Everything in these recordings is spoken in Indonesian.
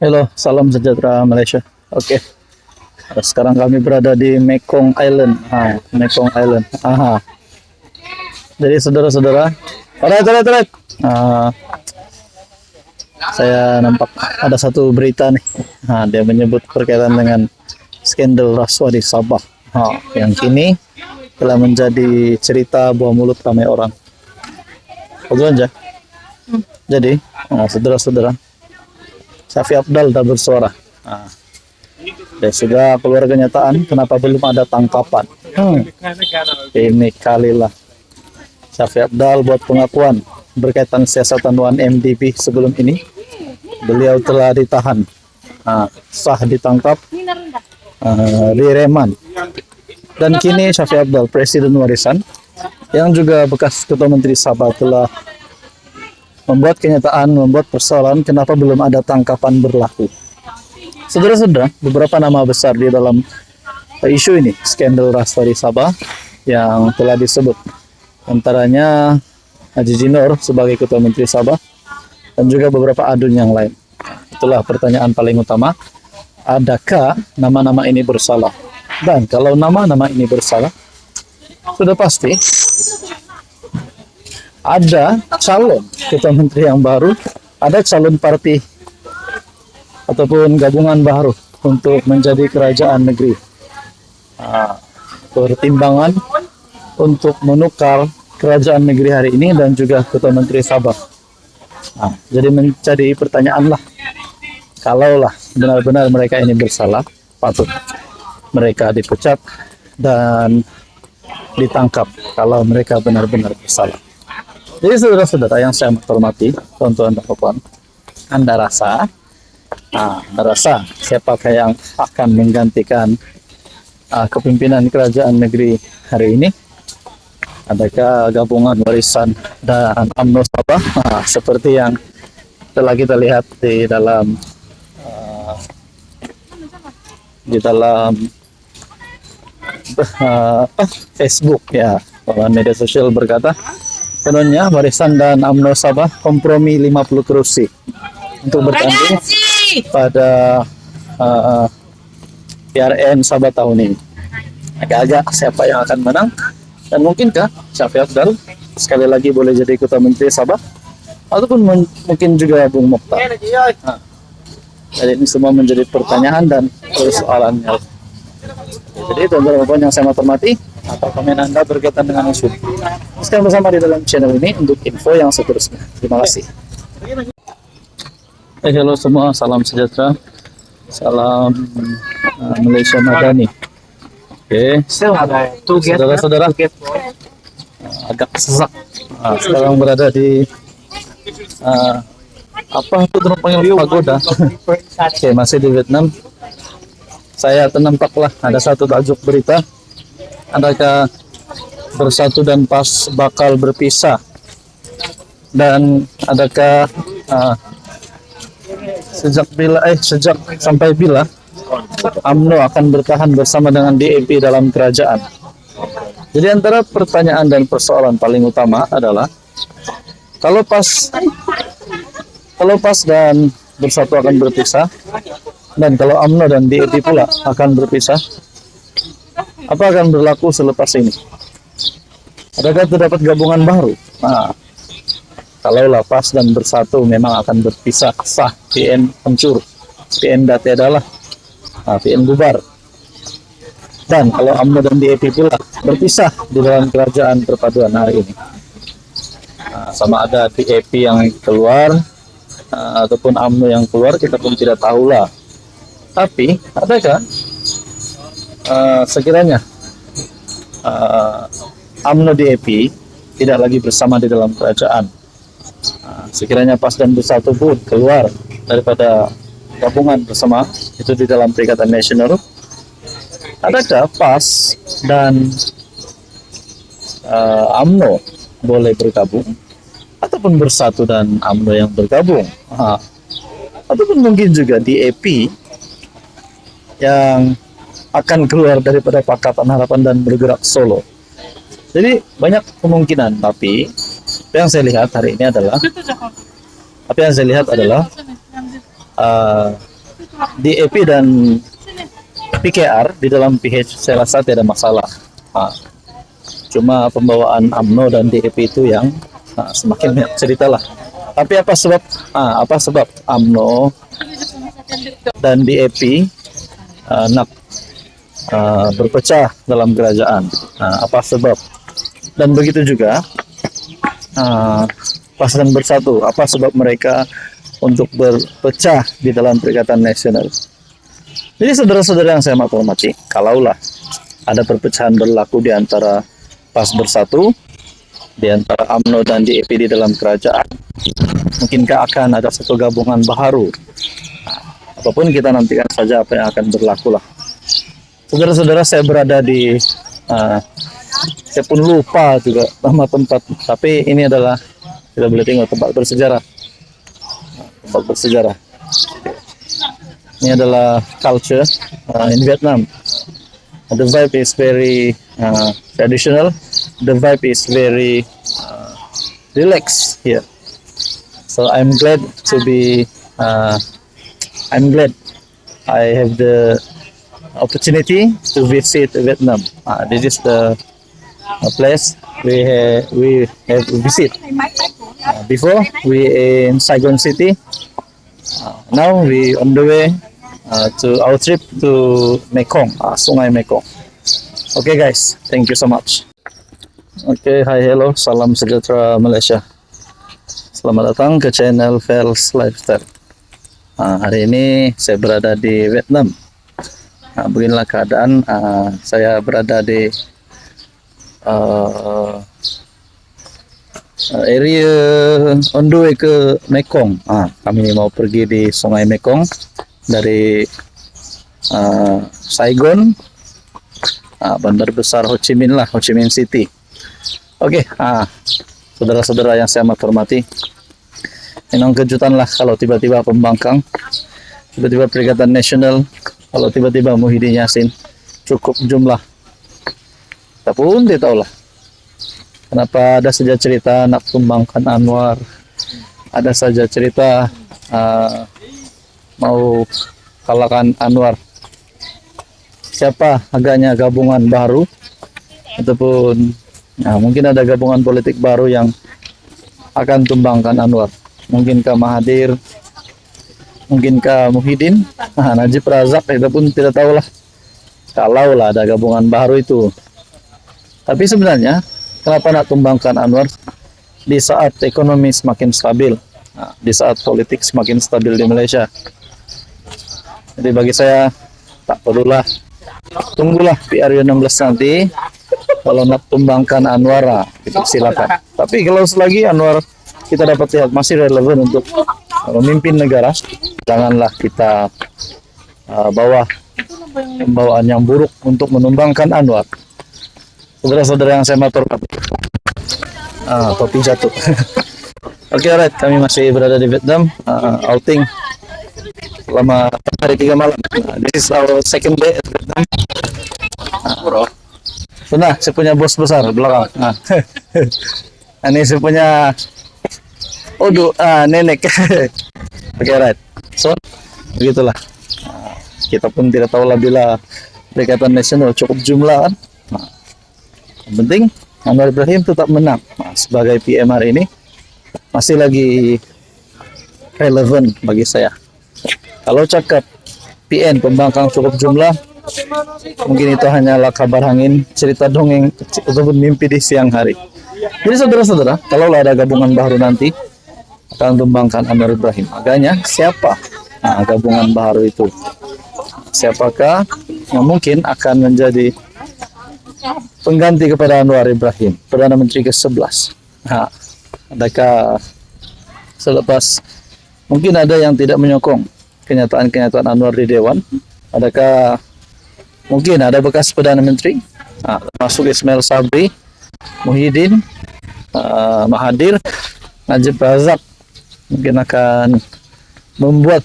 Halo, salam sejahtera Malaysia. Oke, sekarang kami berada di Mekong Island. Mekong Island. Jadi saudara-saudara, alright. Ah, saya nampak ada satu berita nih. Dia menyebut berkaitan dengan skandal rasuah di Sabah. Yang kini telah menjadi cerita buah mulut ramai orang. Betul aja. Jadi, saudara-saudara, Syafi Abdal dah bersuara. Dan sudah keluar kenyataan kenapa belum ada tangkapan. Ini kalilah Syafi Abdal buat pengakuan berkaitan siasatan 1MDB sebelum ini. Beliau telah ditahan, sah ditangkap, direman. Dan kini Syafi Abdal, Presiden Warisan, yang juga bekas Ketua Menteri Sabah, telah membuat kenyataan, membuat persoalan kenapa belum ada tangkapan berlaku. Saudara-saudara, beberapa nama besar di dalam isu ini, skandal rasuah di Sabah, yang telah disebut. Antaranya Haji Jinor sebagai Ketua Menteri Sabah, dan juga beberapa adun yang lain. Itulah pertanyaan paling utama. Adakah nama-nama ini bersalah? Dan kalau nama-nama ini bersalah, sudah pasti ada calon Ketua Menteri yang baru, ada calon parti ataupun gabungan baru untuk menjadi kerajaan negeri. Pertimbangan untuk menukar kerajaan negeri hari ini dan juga Ketua Menteri Sabah. Jadi menjadi pertanyaan lah, kalaulah benar-benar mereka ini bersalah, patut mereka dipecat dan ditangkap kalau mereka benar-benar bersalah. Jadi saudara-saudara yang saya hormati, tuan-tuan dan puan, Anda rasa siapakah yang akan menggantikan kepimpinan kerajaan negeri hari ini? Adakah gabungan Warisan dan UMNO Sabah, seperti yang telah kita lihat di dalam Facebook, ya, media sosial berkata kononnya Warisan dan UMNO Sabah kompromi 50 kursi untuk bertanding pada PRN Sabah tahun ini. Agak-agak siapa yang akan menang, dan mungkinkah Syafi Abdal sekali lagi boleh jadi Ketua Menteri Sabah, ataupun mungkin juga Bung Mokhtar. Jadi ini semua menjadi pertanyaan dan persoalannya. Jadi teman-teman yang saya hormati, apa komen Anda berkaitan dengan isu? Sekarang bersama di dalam channel ini untuk info yang seterusnya. Terima kasih. Halo semua, salam sejahtera, salam Malaysia Madani. Saudara-saudara, agak sesak. Sekarang berada di apa itu panggil pagoda. Masih di Vietnam. Saya ternampaklah ada satu tajuk berita. Adakah Bersatu dan PAS bakal berpisah? Dan adakah sejak sampai bila UMNO akan bertahan bersama dengan DAP dalam kerajaan? Jadi antara pertanyaan dan persoalan paling utama adalah kalau PAS dan Bersatu akan berpisah, dan kalau UMNO dan DAP pula akan berpisah, apa akan berlaku selepas ini? Adakah terdapat gabungan baru? Kalau PAS dan Bersatu memang akan berpisah, sah, PN hancur, PN tiadalah, PN bubar. Dan kalau UMNO dan DAP pula berpisah di dalam kerajaan perpaduan hari ini, sama ada DAP yang keluar ataupun UMNO yang keluar, kita pun tidak tahulah. Tapi adakah sekiranya UMNO DAP tidak lagi bersama di dalam kerajaan, sekiranya PAS dan Bersatu pun keluar daripada gabungan bersama itu di dalam Perikatan Nasional, adakah PAS dan UMNO boleh bergabung, ataupun Bersatu dan UMNO yang bergabung, ataupun mungkin juga DAP yang akan keluar daripada Pakatan Harapan dan bergerak solo? Jadi banyak kemungkinan, tapi apa yang saya lihat hari ini adalah DAP dan PKR di dalam PH saya rasa tidak ada masalah. Ah, cuma pembawaan UMNO dan DAP itu yang semakin banyak cerita lah. Tapi apa sebab UMNO dan DAP nak berpecah dalam kerajaan? Apa sebab? Dan begitu juga Pasukan Bersatu, apa sebab mereka untuk berpecah di dalam Perikatan Nasional? Jadi saudara-saudara yang saya hormati, kalaulah ada perpecahan berlaku di antara Pas Bersatu, di antara UMNO dan DAP di dalam kerajaan, mungkinkah akan ada satu gabungan baru? Apapun kita nantikan saja apa yang akan berlaku lah. Saudara-saudara, saya berada di saya pun lupa juga nama tempat, tapi ini adalah kita boleh tengok tempat bersejarah. Tempat bersejarah. Ini adalah culture in Vietnam. The vibe is very traditional. The vibe is very relaxed here. So I'm glad to be. I'm glad I have the opportunity to visit Vietnam. This is the place we have visit. Before we in Saigon City. Now we on the way to our trip to Mekong, Sungai Mekong. Okay guys, thank you so much. Okay, hi, hello, salam sejahtera Malaysia. Selamat datang ke channel Fels Lifestyle. Hari ini saya berada di Vietnam. Beginilah keadaan. Saya berada di area on the way ke Mekong. Kami mau pergi di Sungai Mekong dari Saigon, bandar besar Ho Chi Minh lah, Ho Chi Minh City. Oke, saudara-saudara yang saya hormati, memang kejutan lah kalau tiba-tiba pembangkang, tiba-tiba Perikatan Nasional, kalau tiba-tiba Muhyiddin Yassin cukup jumlah. Kita pun tidak tahu lah kenapa ada saja cerita nak tumbangkan Anwar, ada saja cerita mau kalahkan Anwar. Siapa agaknya gabungan baru ataupun mungkin ada gabungan politik baru yang akan tumbangkan Anwar. Mungkinkah Mahathir, mungkinkah Muhyiddin, Najib Razak, kita pun tidak tahu lah. Kalau lah ada gabungan baru itu. Tapi sebenarnya kenapa nak tumbangkan Anwar di saat ekonomi semakin stabil, di saat politik semakin stabil di Malaysia? Jadi bagi saya tak perlulah, tunggulah PRU16 nanti. Kalau nak tumbangkan Anwar, itu silakan. Tapi kalau selagi Anwar kita dapat lihat masih relevan untuk memimpin negara, janganlah kita bawa pembawaan yang buruk untuk menumbangkan Anwar. Saudara-saudara yang saya hormati, topi jatuh. Oke, alright, kami masih berada di Vietnam, outing selama hari 3 malam. This is our second day at Vietnam. Nah, saya punya bos besar belakang. Ini saya punya nenek. Oke, right. So, begitulah. Kita pun tidak tahu lah bila Perikatan Nasional cukup jumlah kan. Yang penting Anwar Ibrahim tetap menang. Sebagai PM hari ini masih lagi relevan bagi saya. Kalau cakap PN pembangkang cukup jumlah, mungkin itu hanyalah kabar angin, cerita dongeng ataupun mimpi di siang hari. Jadi saudara-saudara, kalau ada gabungan baru nanti akan tumbangkan Anwar Ibrahim. Agaknya siapa gabungan baru itu? Siapakah yang mungkin akan menjadi pengganti kepada Anwar Ibrahim, Perdana Menteri ke-11? Adakah selepas mungkin ada yang tidak menyokong kenyataan-kenyataan Anwar di Dewan? Adakah mungkin ada bekas Perdana Menteri, termasuk Ismail Sabri, Muhyiddin, Mahathir, Najib Razak, mungkin akan membuat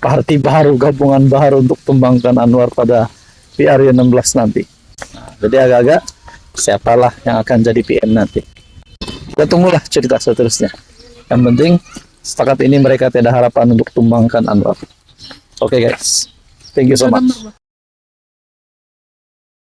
parti baru, gabungan baru untuk tumbangkan Anwar pada PRU16 nanti. Jadi agak-agak siapalah yang akan jadi PM nanti. Kita tunggulah cerita seterusnya. Yang penting setakat ini mereka tidak harapan untuk tumbangkan Anwar. Oke guys, thank you so much.